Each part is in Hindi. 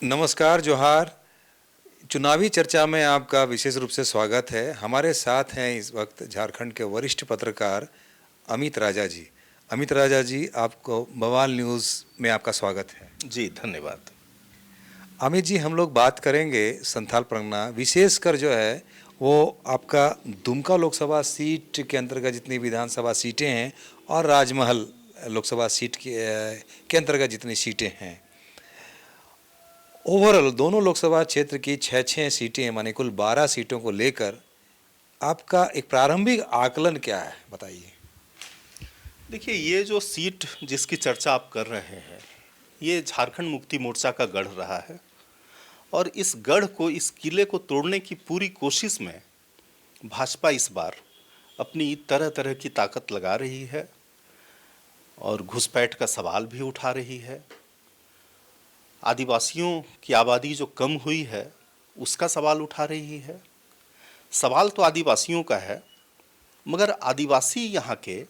नमस्कार, जोहार। चुनावी चर्चा में आपका विशेष रूप से स्वागत है। हमारे साथ हैं इस वक्त झारखंड के वरिष्ठ पत्रकार अमित राजा जी। अमित राजा जी, आपको बवाल न्यूज़ में आपका स्वागत है। जी, धन्यवाद। अमित जी, हम लोग बात करेंगे संथाल परगना, विशेषकर जो है वो आपका दुमका लोकसभा सीट के अंतर्गत जितनी विधानसभा सीटें हैं और राजमहल लोकसभा सीट के अंतर्गत जितनी सीटें हैं, ओवरऑल दोनों लोकसभा क्षेत्र की 6-6 सीटें माने कुल 12 सीटों को लेकर आपका एक प्रारंभिक आकलन क्या है, बताइए। देखिए, ये जो सीट जिसकी चर्चा आप कर रहे हैं, ये झारखंड मुक्ति मोर्चा का गढ़ रहा है और इस गढ़ को, इस किले को तोड़ने की पूरी कोशिश में भाजपा इस बार अपनी तरह तरह की ताकत लगा रही है और घुसपैठ का सवाल भी उठा रही है। आदिवासियों की आबादी जो कम हुई है, उसका सवाल उठा रही है। सवाल तो आदिवासियों का है, मगर आदिवासी यहाँ के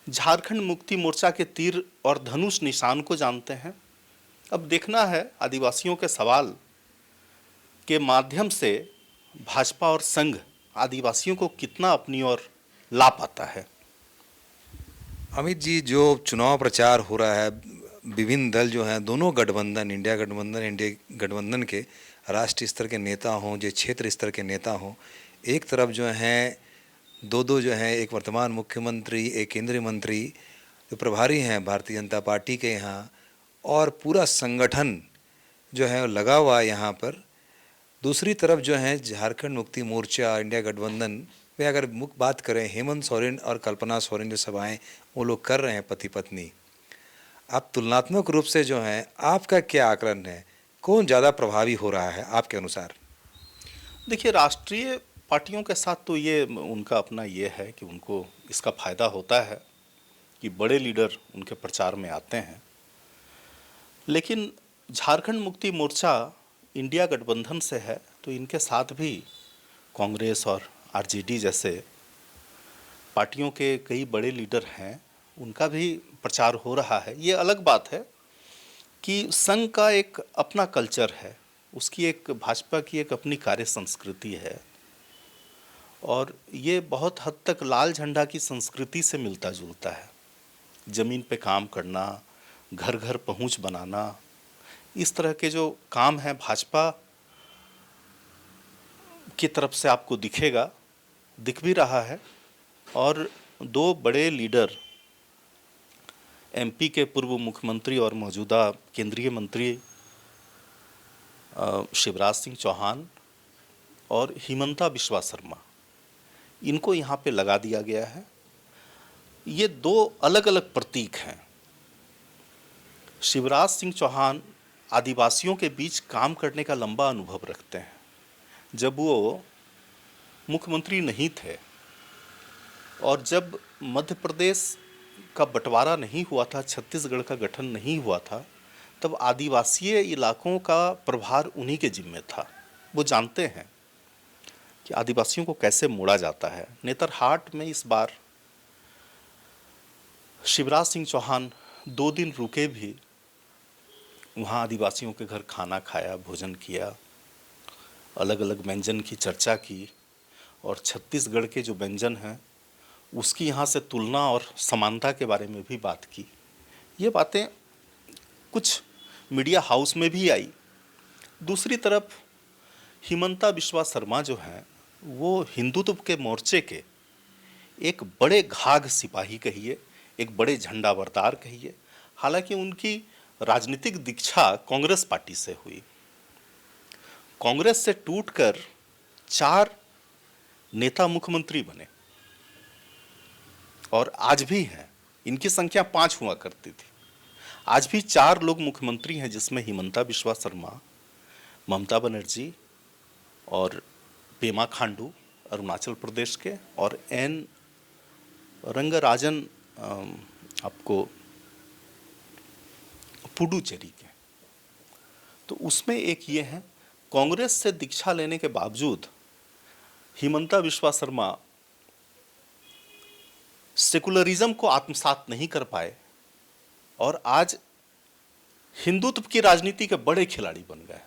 झारखंड मुक्ति मोर्चा के तीर और धनुष निशान को जानते हैं। अब देखना है आदिवासियों के सवाल के माध्यम से भाजपा और संघ आदिवासियों को कितना अपनी ओर ला पाता है। अमित जी, जो चुनाव प्रचार हो रहा है, विभिन्न दल जो हैं, दोनों गठबंधन, इंडिया गठबंधन के राष्ट्रीय स्तर के नेता हों, जो क्षेत्र स्तर के नेता हों, एक तरफ जो हैं दो जो हैं, एक वर्तमान मुख्यमंत्री, एक केंद्रीय मंत्री जो प्रभारी हैं भारतीय जनता पार्टी के यहाँ, और पूरा संगठन जो है वो लगा हुआ है यहाँ पर। दूसरी तरफ जो है झारखंड मुक्ति मोर्चा, इंडिया गठबंधन में अगर मुख्य बात करें, हेमंत सोरेन और कल्पना सोरेन जो सभाएं वो लोग कर रहे हैं पति पत्नी, आप तुलनात्मक रूप से जो हैं, आपका क्या आकलन है, कौन ज़्यादा प्रभावी हो रहा है आपके अनुसार? देखिए, राष्ट्रीय पार्टियों के साथ तो ये उनका अपना ये है कि उनको इसका फायदा होता है कि बड़े लीडर उनके प्रचार में आते हैं। लेकिन झारखंड मुक्ति मोर्चा इंडिया गठबंधन से है, तो इनके साथ भी कांग्रेस और आरजेडी जैसे पार्टियों के कई बड़े लीडर हैं, उनका भी प्रचार हो रहा है। ये अलग बात है कि संघ का एक अपना कल्चर है, उसकी एक, भाजपा की एक अपनी कार्य संस्कृति है और ये बहुत हद तक लाल झंडा की संस्कृति से मिलता जुलता है। ज़मीन पे काम करना, घर घर पहुंच बनाना, इस तरह के जो काम है भाजपा की तरफ से आपको दिखेगा, दिख भी रहा है। और दो बड़े लीडर, एमपी के पूर्व मुख्यमंत्री और मौजूदा केंद्रीय मंत्री शिवराज सिंह चौहान और हिमंता बिस्वा शर्मा, इनको यहाँ पे लगा दिया गया है। ये दो अलग अलग प्रतीक हैं। शिवराज सिंह चौहान आदिवासियों के बीच काम करने का लंबा अनुभव रखते हैं। जब वो मुख्यमंत्री नहीं थे और जब मध्य प्रदेश का बंटवारा नहीं हुआ था, छत्तीसगढ़ का गठन नहीं हुआ था, तब आदिवासीय इलाकों का प्रभार उन्हीं के जिम्मे था। वो जानते हैं कि आदिवासियों को कैसे मोड़ा जाता है। नेतरहाट में इस बार शिवराज सिंह चौहान 2 दिन रुके भी, वहाँ आदिवासियों के घर खाना खाया, भोजन किया, अलग अलग व्यंजन की चर्चा की और छत्तीसगढ़ के जो व्यंजन हैं उसकी यहाँ से तुलना और समानता के बारे में भी बात की। ये बातें कुछ मीडिया हाउस में भी आई। दूसरी तरफ हिमंता बिस्वा शर्मा जो हैं, वो हिंदुत्व के मोर्चे के एक बड़े घाघ सिपाही कहिए, एक बड़े झंडाबरदार कहिए। हालांकि उनकी राजनीतिक दीक्षा कांग्रेस पार्टी से हुई। कांग्रेस से टूटकर 4 नेता मुख्यमंत्री बने और आज भी हैं। इनकी संख्या 5 हुआ करती थी, आज भी 4 लोग मुख्यमंत्री हैं, जिसमें हिमंता बिस्वा शर्मा, ममता बनर्जी और पेमा खांडू अरुणाचल प्रदेश के, और एन रंगराजन आपको पुडुचेरी के। तो उसमें एक ये है, कांग्रेस से दीक्षा लेने के बावजूद हिमंता बिस्वा शर्मा सेकुलरिज्म को आत्मसात नहीं कर पाए और आज हिंदुत्व की राजनीति के बड़े खिलाड़ी बन गए।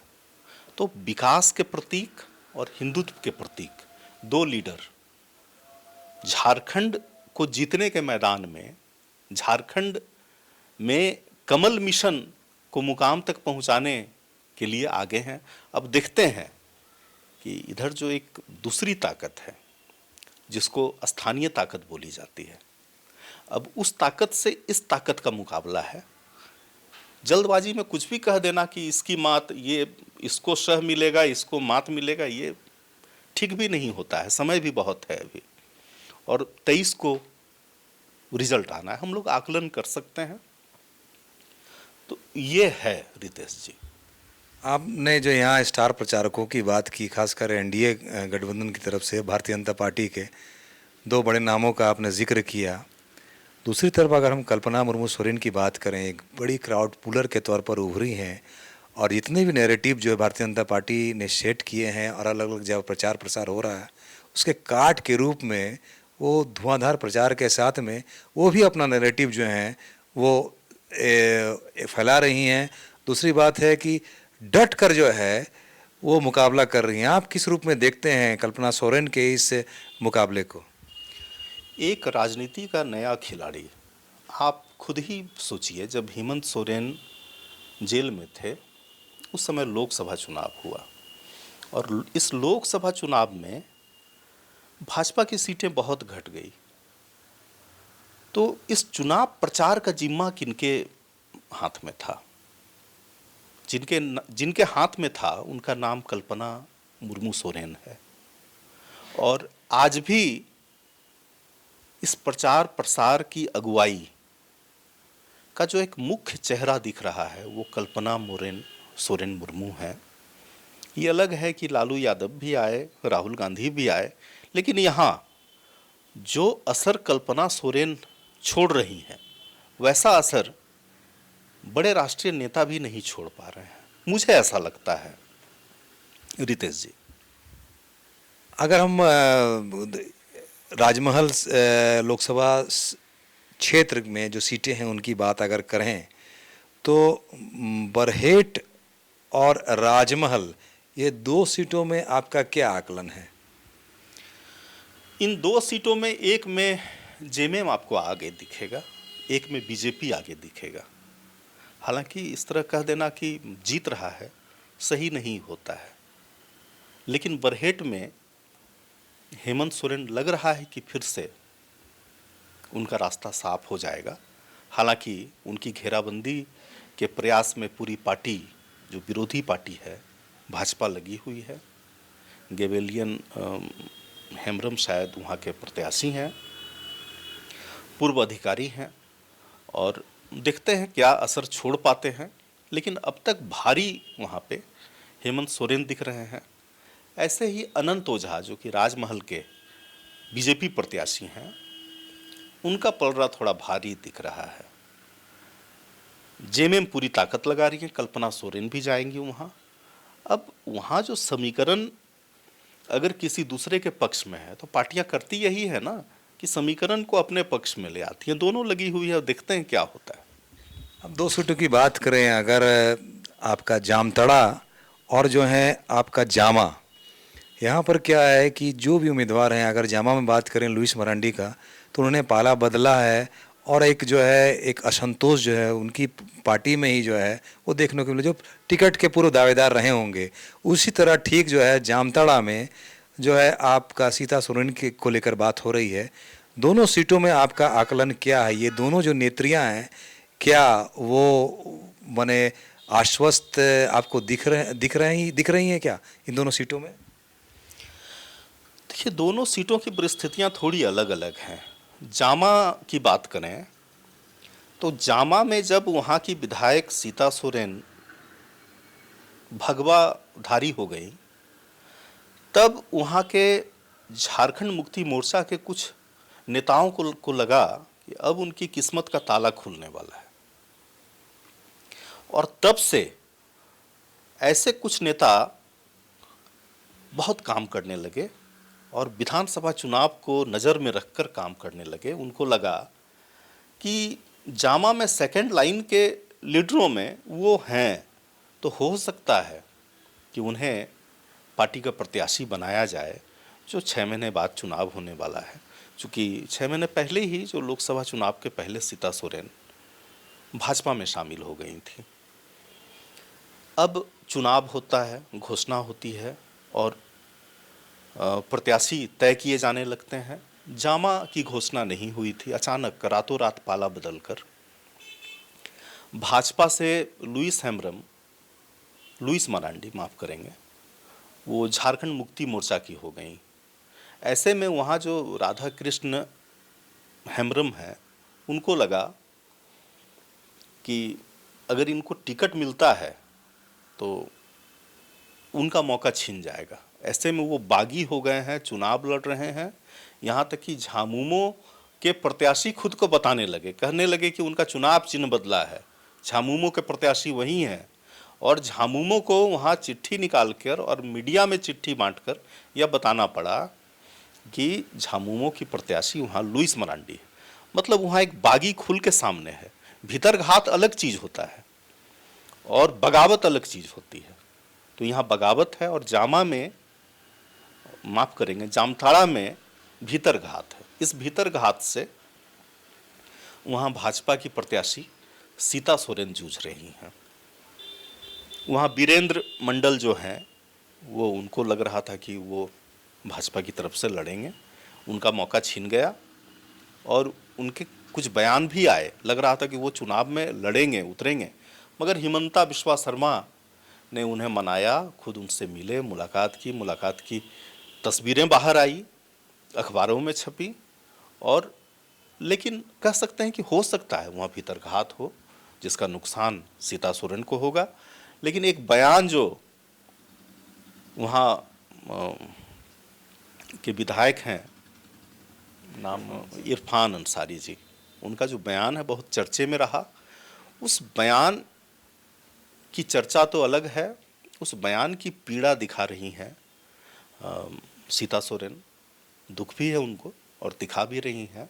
तो विकास के प्रतीक और हिंदुत्व के प्रतीक दो लीडर झारखंड को जीतने के मैदान में, झारखंड में कमल मिशन को मुकाम तक पहुंचाने के लिए आगे हैं। अब देखते हैं कि इधर जो एक दूसरी ताकत है जिसको स्थानीय ताकत बोली जाती है, अब उस ताकत से इस ताकत का मुकाबला है। जल्दबाजी में कुछ भी कह देना कि इसकी मात, ये इसको शह मिलेगा, इसको मात मिलेगा, ये ठीक भी नहीं होता है। समय भी बहुत है अभी, और 23 को रिजल्ट आना है, हम लोग आकलन कर सकते हैं। तो ये है रितेश जी। आपने जो यहाँ स्टार प्रचारकों की बात की, खासकर एनडीए गठबंधन की तरफ से भारतीय जनता पार्टी के दो बड़े नामों का आपने जिक्र किया। दूसरी तरफ अगर हम कल्पना मुर्मू सोरेन की बात करें, एक बड़ी क्राउड पुलर के तौर पर उभरी हैं, और जितने भी नैरेटिव जो है भारतीय जनता पार्टी ने सेट किए हैं और अलग अलग जब प्रचार प्रसार हो रहा है, उसके काट के रूप में वो धुआंधार प्रचार के साथ में वो भी अपना नैरेटिव जो है वो फैला रही हैं। दूसरी बात है कि डट कर जो है वो मुकाबला कर रही हैं। आप किस रूप में देखते हैं कल्पना सोरेन के इस मुकाबले को? एक राजनीति का नया खिलाड़ी, आप खुद ही सोचिए, जब हेमंत सोरेन जेल में थे उस समय लोकसभा चुनाव हुआ, और इस लोकसभा चुनाव में भाजपा की सीटें बहुत घट गई। तो इस चुनाव प्रचार का जिम्मा किनके हाथ में था? जिनके हाथ में था उनका नाम कल्पना मुर्मू सोरेन है। और आज भी इस प्रचार प्रसार की अगुवाई का जो एक मुख्य चेहरा दिख रहा है वो कल्पना सोरेन मुर्मू है। ये अलग है कि लालू यादव भी आए, राहुल गांधी भी आए, लेकिन यहाँ जो असर कल्पना सोरेन छोड़ रही हैं वैसा असर बड़े राष्ट्रीय नेता भी नहीं छोड़ पा रहे हैं, मुझे ऐसा लगता है रितेश जी। अगर हम राजमहल लोकसभा क्षेत्र में जो सीटें हैं उनकी बात अगर करें तो बरहेट और राजमहल, ये दो सीटों में आपका क्या आकलन है? इन दो सीटों में एक में जेएमएम आपको आगे दिखेगा, एक में बीजेपी आगे दिखेगा। हालांकि इस तरह कह देना कि जीत रहा है सही नहीं होता है, लेकिन बरहेट में हेमंत सोरेन लग रहा है कि फिर से उनका रास्ता साफ हो जाएगा। हालांकि उनकी घेराबंदी के प्रयास में पूरी पार्टी, जो विरोधी पार्टी है भाजपा, लगी हुई है। गेवेलियन हेम्ब्रम शायद वहाँ के प्रत्याशी हैं, पूर्व अधिकारी हैं, और देखते हैं क्या असर छोड़ पाते हैं। लेकिन अब तक भारी वहाँ पे हेमंत सोरेन दिख रहे हैं। ऐसे ही अनंत ओझा जो कि राजमहल के बीजेपी प्रत्याशी हैं, उनका पलड़ा थोड़ा भारी दिख रहा है। जेएमएम पूरी ताकत लगा रही है, कल्पना सोरेन भी जाएंगी वहाँ। अब वहाँ जो समीकरण अगर किसी दूसरे के पक्ष में है तो पार्टियां करती यही है ना कि समीकरण को अपने पक्ष में ले आती हैं। दोनों लगी हुई है, देखते हैं क्या होता है। अब दो सीटों की बात करें, अगर आपका जामताड़ा और जो है आपका जामा, यहाँ पर क्या है कि जो भी उम्मीदवार हैं, अगर जामा में बात करें लुइस मरांडी का, तो उन्होंने पाला बदला है, और एक जो है एक असंतोष जो है उनकी पार्टी में ही जो है वो देखने को मिले, जो टिकट के पूर्व दावेदार रहे होंगे। उसी तरह ठीक जो है जामताड़ा में जो है आपका सीता सोरेन को लेकर बात हो रही है। दोनों सीटों में आपका आकलन क्या है? ये दोनों जो नेत्रियां हैं, क्या वो बने आश्वस्त आपको दिख रही हैं क्या इन दोनों सीटों में? देखिए, दोनों सीटों की परिस्थितियां थोड़ी अलग अलग हैं। जामा की बात करें तो जामा में जब वहाँ की विधायक सीता सोरेन भगवाधारी हो गई, तब वहाँ के झारखंड मुक्ति मोर्चा के कुछ नेताओं को लगा कि अब उनकी किस्मत का ताला खुलने वाला है, और तब से ऐसे कुछ नेता बहुत काम करने लगे और विधानसभा चुनाव को नज़र में रखकर काम करने लगे। उनको लगा कि जामा में सेकेंड लाइन के लीडरों में वो हैं, तो हो सकता है कि उन्हें पार्टी का प्रत्याशी बनाया जाए जो 6 महीने बाद चुनाव होने वाला है। चूँकि 6 महीने पहले ही जो लोकसभा चुनाव के पहले सीता सोरेन भाजपा में शामिल हो गई थी। अब चुनाव होता है, घोषणा होती है और प्रत्याशी तय किए जाने लगते हैं। जामा की घोषणा नहीं हुई थी, अचानक रातों रात पाला बदलकर भाजपा से लुइस मरांडी माफ़ करेंगे, वो झारखंड मुक्ति मोर्चा की हो गई। ऐसे में वहाँ जो राधा कृष्ण हेम्ब्रम है, उनको लगा कि अगर इनको टिकट मिलता है तो उनका मौका छिन जाएगा। ऐसे में वो बागी हो गए हैं, चुनाव लड़ रहे हैं। यहाँ तक कि झामुमो के प्रत्याशी खुद को बताने लगे, कहने लगे कि उनका चुनाव चिन्ह बदला है, झामुमो के प्रत्याशी वही हैं। और झामुमो को वहाँ चिट्ठी निकाल कर और मीडिया में चिट्ठी बांटकर यह बताना पड़ा कि झामुमो की प्रत्याशी वहाँ लुइस मरांडी है। मतलब वहाँ एक बागी खुल के सामने है। भीतर घात अलग चीज़ होता है और बगावत अलग चीज़ होती है। तो यहाँ बगावत है और जामा में, माफ़ करेंगे, जामताड़ा में भीतर घात है। इस भीतर घात से वहाँ भाजपा की प्रत्याशी सीता सोरेन जूझ रही हैं। वहाँ वीरेंद्र मंडल जो हैं, वो उनको लग रहा था कि वो भाजपा की तरफ से लड़ेंगे, उनका मौका छिन गया और उनके कुछ बयान भी आए, लग रहा था कि वो चुनाव में लड़ेंगे, उतरेंगे। मगर हिमंता बिस्वा शर्मा ने उन्हें मनाया, खुद उनसे मिले, मुलाकात की तस्वीरें बाहर आई, अखबारों में छपी। और लेकिन कह सकते हैं कि हो सकता है वहाँ भीतर घात हो जिसका नुकसान सीता सोरेन को होगा। लेकिन एक बयान जो वहाँ के विधायक हैं, नाम इरफान अंसारी जी, उनका जो बयान है बहुत चर्चे में रहा। उस बयान की चर्चा तो अलग है, उस बयान की पीड़ा दिखा रही हैं सीता सोरेन। दुख भी है उनको और दिखा भी रही हैं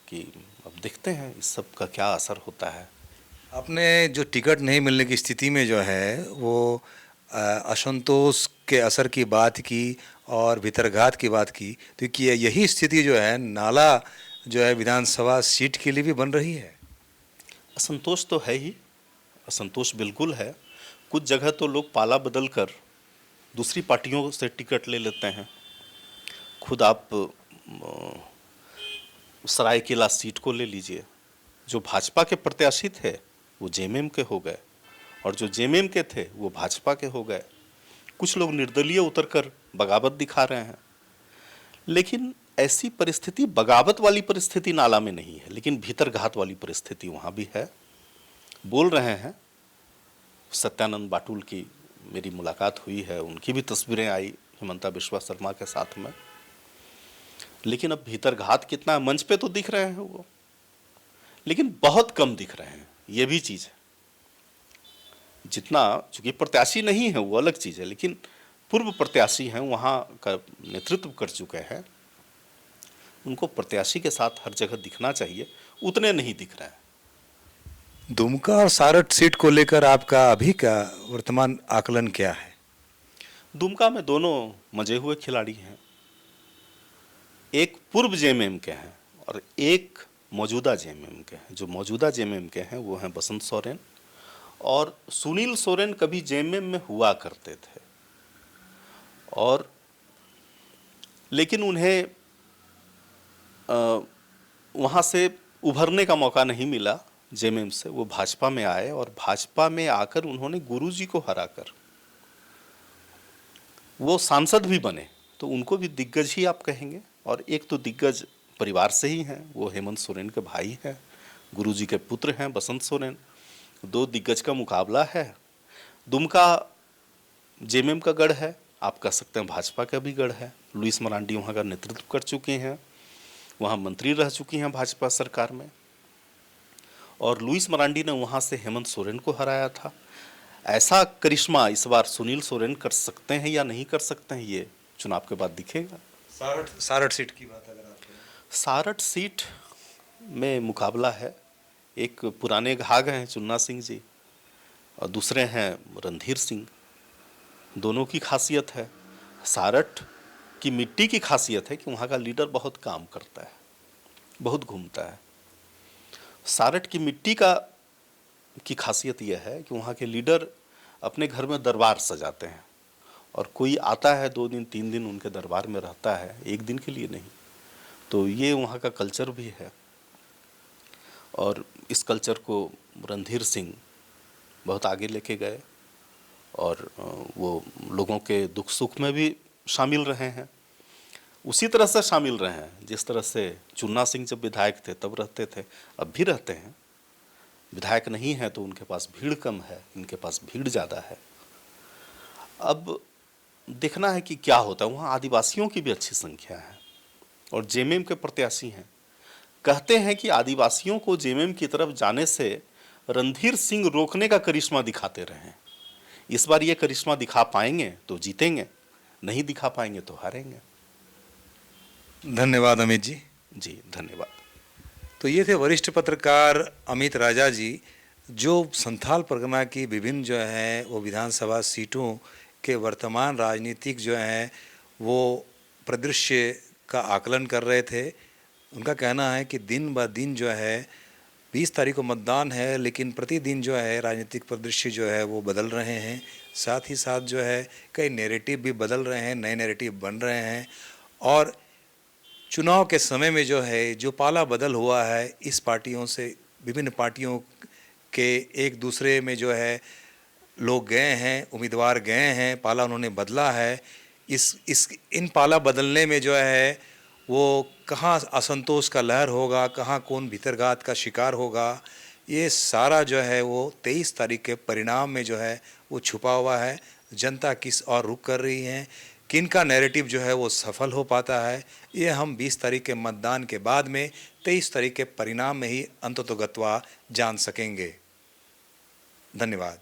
कि अब देखते हैं इस सब का क्या असर होता है। आपने जो टिकट नहीं मिलने की स्थिति में जो है वो असंतोष के असर की बात की और भीतरघात की बात की, तो कि यही स्थिति जो है नाला जो है विधानसभा सीट के लिए भी बन रही है। असंतोष तो है ही, असंतोष बिल्कुल है। कुछ जगह तो लोग पाला बदल कर दूसरी पार्टियों से टिकट ले लेते हैं। खुद आप सरायकेला सीट को ले लीजिए, जो भाजपा के प्रत्याशी थे वो जेएमएम के हो गए और जो जेएमएम के थे वो भाजपा के हो गए। कुछ लोग निर्दलीय उतरकर बगावत दिखा रहे हैं। लेकिन ऐसी परिस्थिति, बगावत वाली परिस्थिति नाला में नहीं है, लेकिन भीतर घात वाली परिस्थिति वहाँ भी है। बोल रहे हैं, सत्यानंद बाटुल की मेरी मुलाकात हुई है, उनकी भी तस्वीरें आई हिमंता बिस्वा शर्मा के साथ में। लेकिन अब भीतर घात कितना है, मंच पे तो दिख रहे हैं वो, लेकिन बहुत कम दिख रहे हैं, ये भी चीज़ है। जितना, चूंकि प्रत्याशी नहीं है वो अलग चीज़ है, लेकिन पूर्व प्रत्याशी हैं, वहाँ का नेतृत्व कर चुके हैं, उनको प्रत्याशी के साथ हर जगह दिखना चाहिए, उतने नहीं दिख रहे हैं। दुमका और सारठ सीट को लेकर आपका अभी का वर्तमान आकलन क्या है? दुमका में दोनों मजे हुए खिलाड़ी हैं, एक पूर्व जेएमएम के हैं और एक मौजूदा जेएमएम के हैं। जो मौजूदा जेएमएम के हैं वो हैं बसंत सोरेन और सुनील सोरेन। कभी जेएमएम में हुआ करते थे और लेकिन उन्हें वहाँ से उभरने का मौका नहीं मिला जेएमएम से। वो भाजपा में आए और भाजपा में आकर उन्होंने गुरुजी को हराकर वो सांसद भी बने, तो उनको भी दिग्गज ही आप कहेंगे। और एक तो दिग्गज परिवार से ही हैं, वो हेमंत सोरेन के भाई हैं, गुरुजी के पुत्र हैं बसंत सोरेन। दो दिग्गज का मुकाबला है। दुमका जेएमएम का गढ़ है, आप कह सकते हैं भाजपा का भी गढ़ है। लुइस मरांडी वहाँ का नेतृत्व कर चुके हैं, वहाँ मंत्री रह चुकी हैं भाजपा सरकार में, और लुइस मरांडी ने वहाँ से हेमंत सोरेन को हराया था। ऐसा करिश्मा इस बार सुनील सोरेन कर सकते हैं या नहीं कर सकते हैं, ये चुनाव के बाद दिखेगा। सारठ सीट की बात अगर आप करें, सारठ सीट में मुकाबला है, एक पुराने घाघ हैं चुन्ना सिंह जी और दूसरे हैं रणधीर सिंह। दोनों की खासियत है, सारठ की मिट्टी की खासियत है कि वहाँ का लीडर बहुत काम करता है, बहुत घूमता है। सारठ की मिट्टी की खासियत यह है कि वहाँ के लीडर अपने घर में दरबार सजाते हैं और कोई आता है 2 दिन 3 दिन उनके दरबार में रहता है, 1 दिन के लिए नहीं। तो ये वहाँ का कल्चर भी है और इस कल्चर को रणधीर सिंह बहुत आगे लेके गए और वो लोगों के दुख सुख में भी शामिल रहे हैं, उसी तरह से शामिल रहे हैं जिस तरह से चुन्ना सिंह जब विधायक थे तब रहते थे, अब भी रहते हैं। विधायक नहीं है तो उनके पास भीड़ कम है, इनके पास भीड़ ज़्यादा है। अब देखना है कि क्या होता है। वहाँ आदिवासियों की भी अच्छी संख्या है और जेएमएम के प्रत्याशी हैं। कहते हैं कि आदिवासियों को जेएमएम की तरफ जाने से रणधीर सिंह रोकने का करिश्मा दिखाते रहे हैं। इस बार ये करिश्मा दिखा पाएंगे तो जीतेंगे, नहीं दिखा पाएंगे तो हारेंगे। धन्यवाद अमित जी। जी धन्यवाद। तो ये थे वरिष्ठ पत्रकार अमित राजा जी, जो संथाल परगना की विभिन्न जो है वो विधानसभा सीटों के वर्तमान राजनीतिक जो है वो परिदृश्य का आकलन कर रहे थे। उनका कहना है कि दिन ब दिन जो है 20 तारीख को मतदान है, लेकिन प्रतिदिन जो है राजनीतिक परिदृश्य जो है वो बदल रहे हैं। साथ ही साथ जो है कई नैरेटिव भी बदल रहे हैं, नए नैरेटिव बन रहे हैं और चुनाव के समय में जो है जो पाला बदल हुआ है इस पार्टियों से, विभिन्न पार्टियों के एक दूसरे में जो है लोग गए हैं, उम्मीदवार गए हैं, पाला उन्होंने बदला है। इन पाला बदलने में जो है वो कहाँ असंतोष का लहर होगा, कहाँ कौन भीतरघात का शिकार होगा, ये सारा जो है वो 23 तारीख के परिणाम में जो है वो छुपा हुआ है। जनता किस और रुख कर रही है, किन का नैरेटिव जो है वो सफल हो पाता है, ये हम 20 तारीख के मतदान के बाद में 23 तारीख के परिणाम में ही अंततोगत्वा जान सकेंगे। धन्यवाद।